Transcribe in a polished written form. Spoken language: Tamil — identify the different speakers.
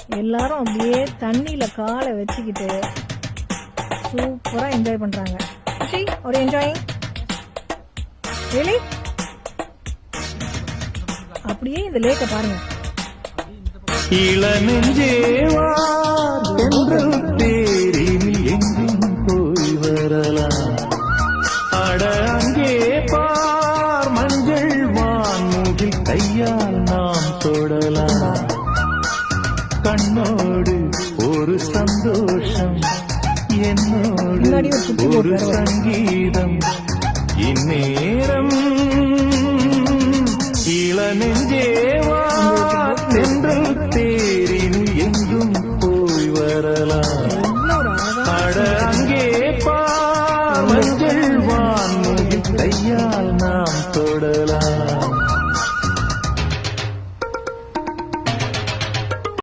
Speaker 1: எல்லாரும் அப்படியே தண்ணியில காலை வச்சுக்கிட்டு சூப்பரா என்ஜாய் பண்றாங்க. ஒரு என்ஜாயிங் ரியலி. அப்படியே இந்த லேக்க பாருங்க.
Speaker 2: இளநெஞ்சேவா தேரில் எங்கும் போய் வரலாம். அட அங்கே பார் மஞ்சள் வான்முகில் கையால் நாம் தொடலாம். கண்ணோடு ஒரு சந்தோஷம், என்னோடு ஒரு சங்கீதம். இந்நேரம் இளநெஞ்சேவா